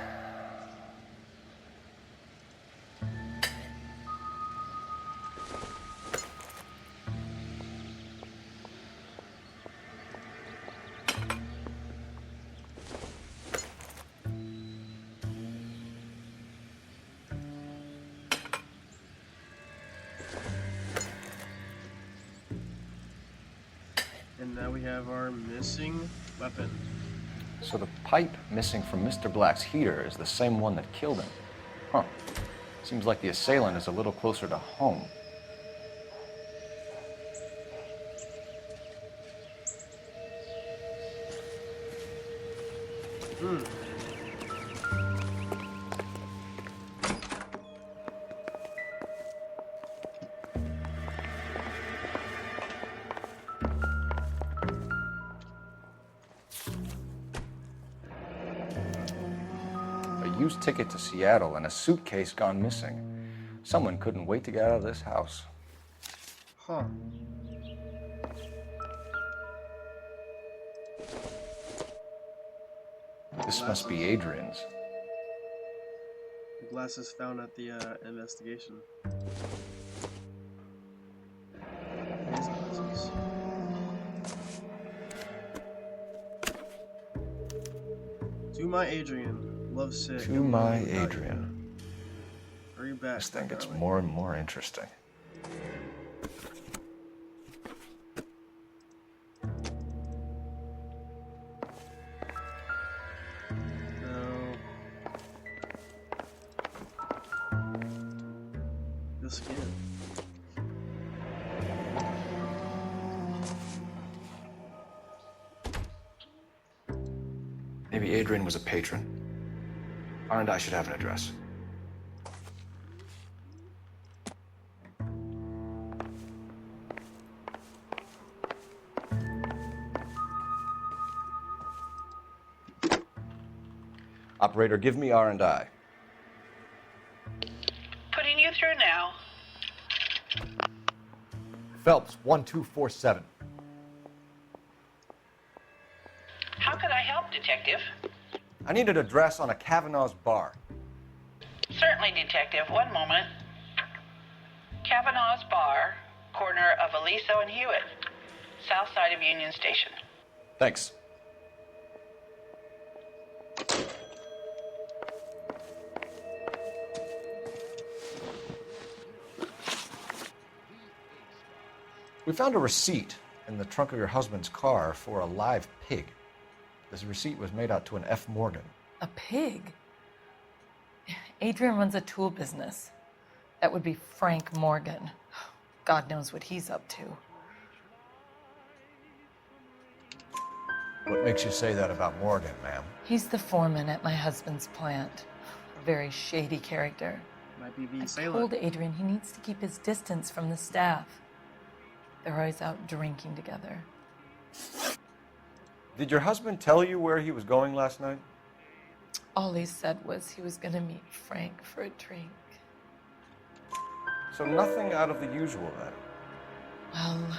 And now we have our missing weapon. So the pipe missing from Mr. Black's heater is the same one that killed him. Huh. Seems like the assailant is a little closer to home. A used ticket to Seattle and a suitcase gone missing. Someone couldn't wait to get out of this house. Huh. This must be Adrian's. The glasses found at the investigation. His glasses. To my Adrian. Love sick. To my Adrian. Hurry back. This thing gets more and more interesting. No. The skin. Maybe Adrian was a patron. R and I should have an address. Operator, give me R&I. Putting you through now. Phelps, 1247. How could I help, Detective? I need an address on a Kavanaugh's bar. Certainly, Detective. One moment. Kavanaugh's Bar, corner of Aliso and Hewitt, south side of Union Station. Thanks. We found a receipt in the trunk of your husband's car for a live pig. This receipt was made out to an F. Morgan. A pig? Adrian runs a tool business. That would be Frank Morgan. God knows what he's up to. What makes you say that about Morgan, ma'am? He's the foreman at my husband's plant. A very shady character. Might be being I salient. told Adrian he needs to keep his distance from the staff. They're always out drinking together. Did your husband tell you where he was going last night? All he said was he was going to meet Frank for a drink. So nothing out of the usual then? Well,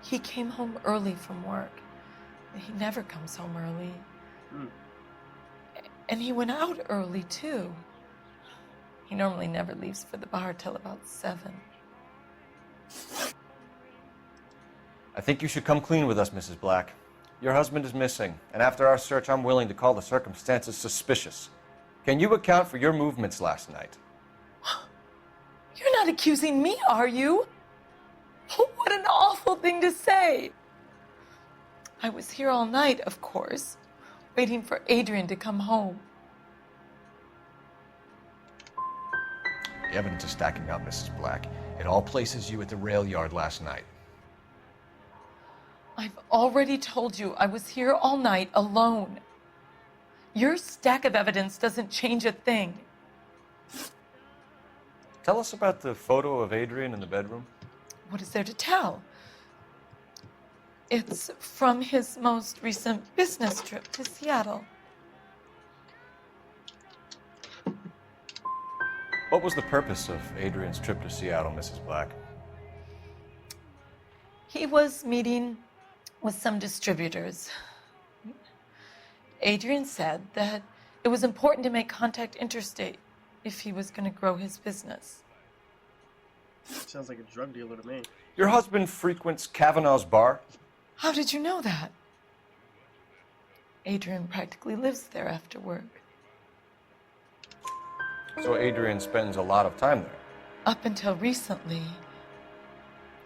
he came home early from work. He never comes home early. And he went out early, too. He normally never leaves for the bar till about 7. I think you should come clean with us, Mrs. Black. Your husband is missing, and after our search, I'm willing to call the circumstances suspicious. Can you account for your movements last night? You're not accusing me, are you? What an awful thing to say. I was here all night, of course, waiting for Adrian to come home. The evidence is stacking up, Mrs. Black. It all places you at the rail yard last night. I've already told you I was here all night alone. Your stack of evidence doesn't change a thing. Tell us about the photo of Adrian in the bedroom. What is there to tell? It's from his most recent business trip to Seattle. What was the purpose of Adrian's trip to Seattle, Mrs. Black? He was meeting with some distributors. Adrian said that it was important to make contact interstate if he was going to grow his business. Sounds like a drug dealer to me. Your husband frequents Kavanaugh's bar? How did you know that? Adrian practically lives there after work. So Adrian spends a lot of time there. Up until recently,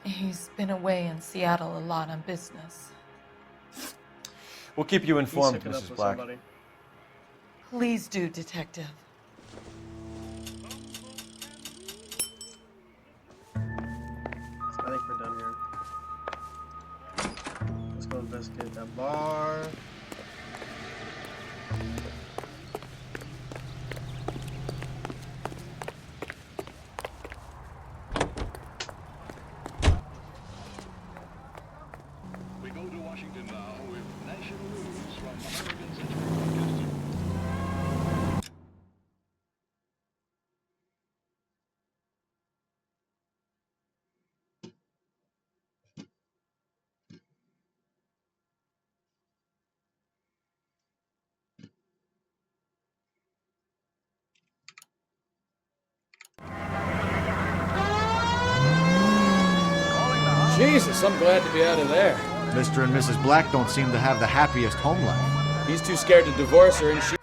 he's been away in Seattle a lot on business. We'll keep you informed, He's hooking up Mrs. with Black. somebody. Please do, Detective. I think we're done here. Let's go investigate that bar. We go to Washington now with national news from American Century Broadcasting. Jesus, I'm glad to be out of there. Mr. and Mrs. Black don't seem to have the happiest home life. He's too scared to divorce her, and she...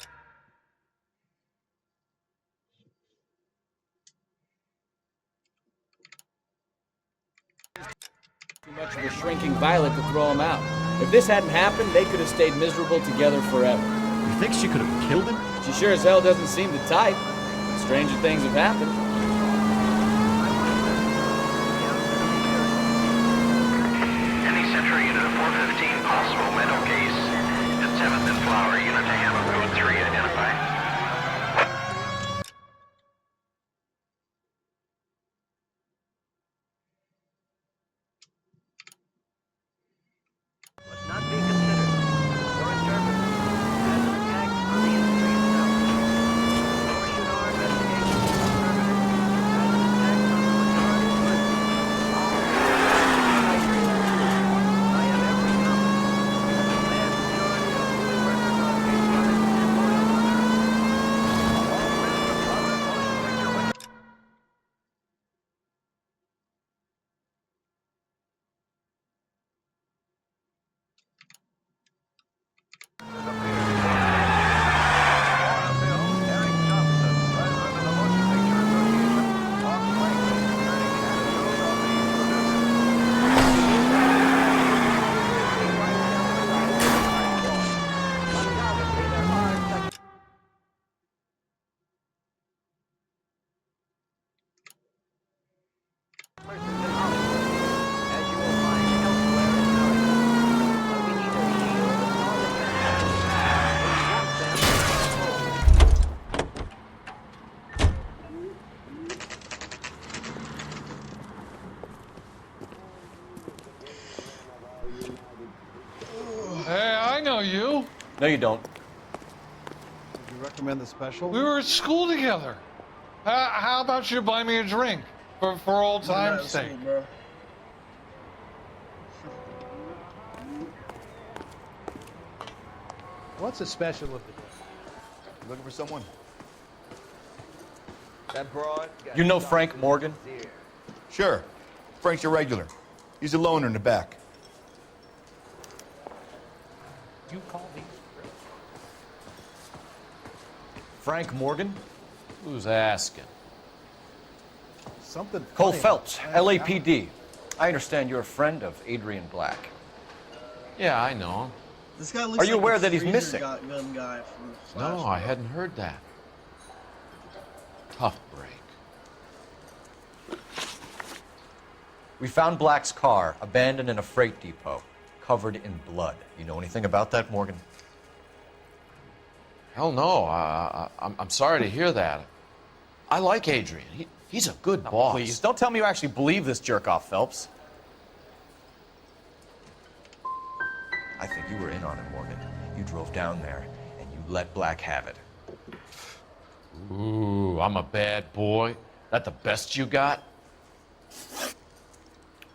too much of a shrinking violet to throw him out. If this hadn't happened, they could have stayed miserable together forever. You think she could have killed him? She sure as hell doesn't seem the type. Stranger things have happened. Any Century unit of 415, possible mental case. At 7th and Flower, unit to handle code 3, identify. Not be considered or interpreted as an attack on the industry itself. Nor should our investigation be interpreted know you. No, you don't. Would you recommend the special? We were at school together. How about you buy me a drink for old time's sake? Bro. What's the special of the day? Looking for someone? That broad. You know Frank Morgan? Sure. Frank's your regular. He's a loner in the back. You call these Frank Morgan? Who's asking? Something. Cole funny. Phelps, LAPD. I understand you're a friend of Adrian Black. Yeah, I know him. This guy looks Are you like aware the that he's freezer missing? Gun guy from No, Flash. I hadn't heard that. Tough break. We found Black's car abandoned in a freight depot, covered in blood. You know anything about that, Morgan? Hell no. I'm sorry to hear that. I like Adrian. He's a good boss. Please, don't tell me you actually believe this jerk-off, Phelps. I think you were in on it, Morgan. You drove down there, and you let Black have it. Ooh, I'm a bad boy. That the best you got?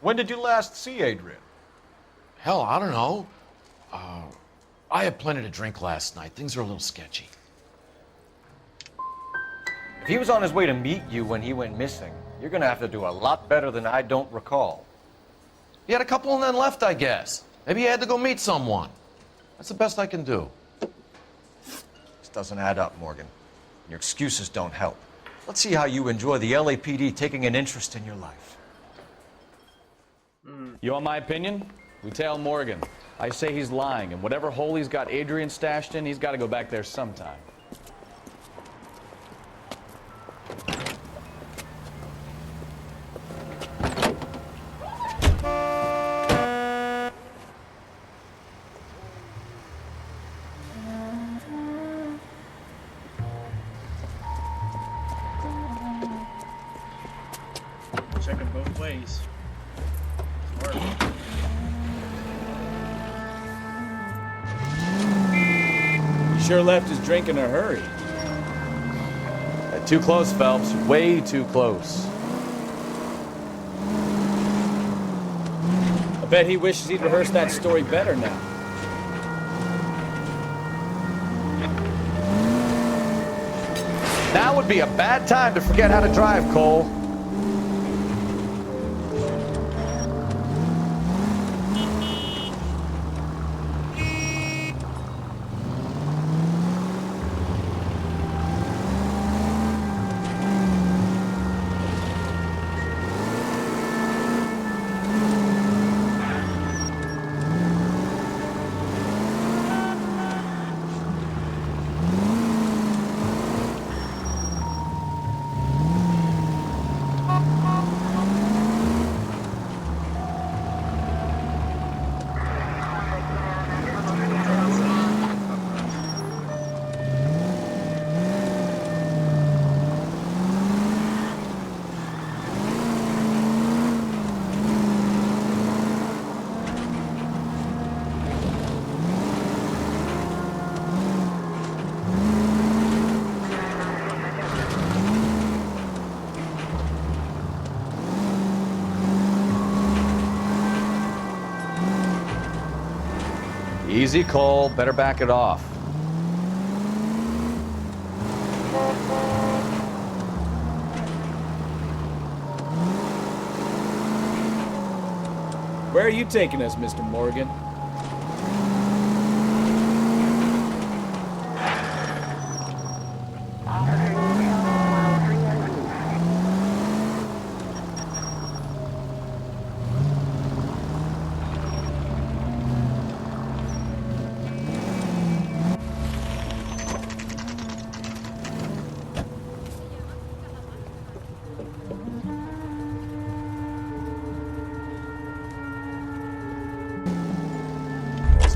When did you last see Adrian? Hell, I don't know. I had plenty to drink last night. Things are a little sketchy. If he was on his way to meet you when he went missing, you're gonna have to do a lot better than I don't recall. He had a couple and then left, I guess. Maybe he had to go meet someone. That's the best I can do. This doesn't add up, Morgan. Your excuses don't help. Let's see how you enjoy the LAPD taking an interest in your life. You want my opinion? We tail Morgan. I say he's lying, and whatever hole he's got Adrian stashed in, he's got to go back there sometime. Check it both ways. Smart. He sure left his drink in a hurry. Too close, Phelps. Way too close. I bet he wishes he'd rehearsed that story better now. Now would be a bad time to forget how to drive, Cole. Easy, Cole. Better back it off. Where are you taking us, Mr. Morgan?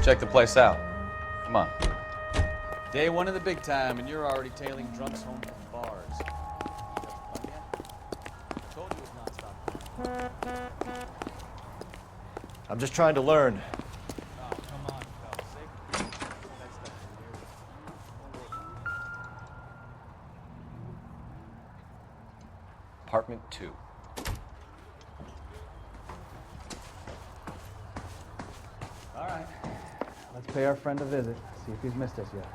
Check the place out. Come on. Day one of the big time, and you're already tailing drunks home from bars. Told you it was nonstop. I'm just trying to learn. Oh, come on, Phelps. apartment 2. All right. Let's pay our friend a visit, see if he's missed us yet.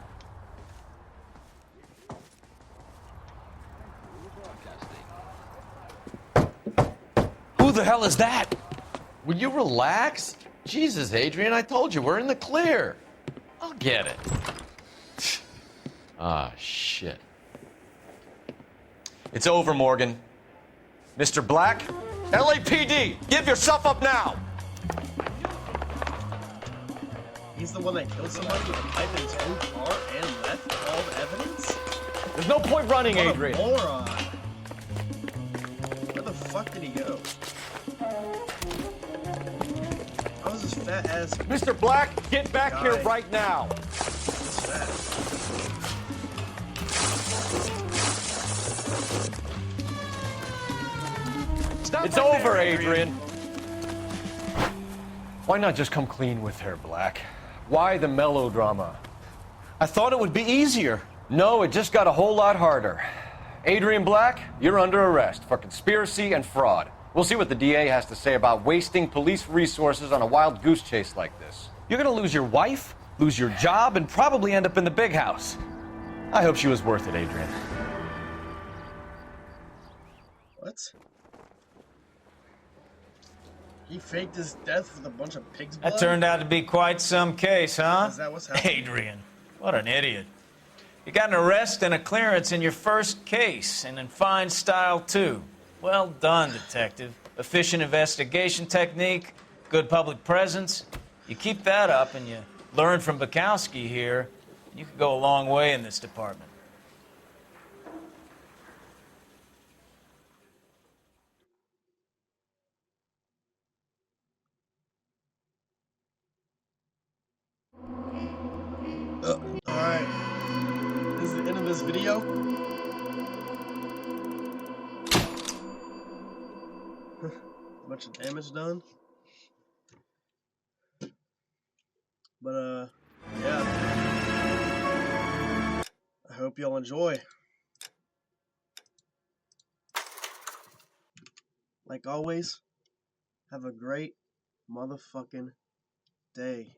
Who the hell is that? Will you relax? Jesus, Adrian, I told you, we're in the clear. I'll get it. Ah, shit. It's over, Morgan. Mr. Black, LAPD, give yourself up now! He's the one that killed somebody with a pipe in his own car and left all the evidence? There's no point running, What Adrian. a moron. Where the fuck did he go? How was this fat ass... Mr. Black, get back here guy right now. this fat? Stop it's over, Adrian. Why not just come clean with her, Black? Why the melodrama? I thought it would be easier. No, it just got a whole lot harder. Adrian Black, you're under arrest for conspiracy and fraud. We'll see what the DA has to say about wasting police resources on a wild goose chase like this. You're gonna lose your wife, lose your job, and probably end up in the big house. I hope she was worth it, Adrian. What? He faked his death with a bunch of pig's blood? That turned out to be quite some case, huh? Is that what's happening? Adrian, what an idiot. You got an arrest and a clearance in your first case, and in fine style, too. Well done, detective. Efficient investigation technique, good public presence. You keep that up and you learn from Bukowski here, you could go a long way in this department. Alright. This is the end of this video. Bunch of damage done. But, yeah. I hope y'all enjoy. Like always, have a great motherfucking day.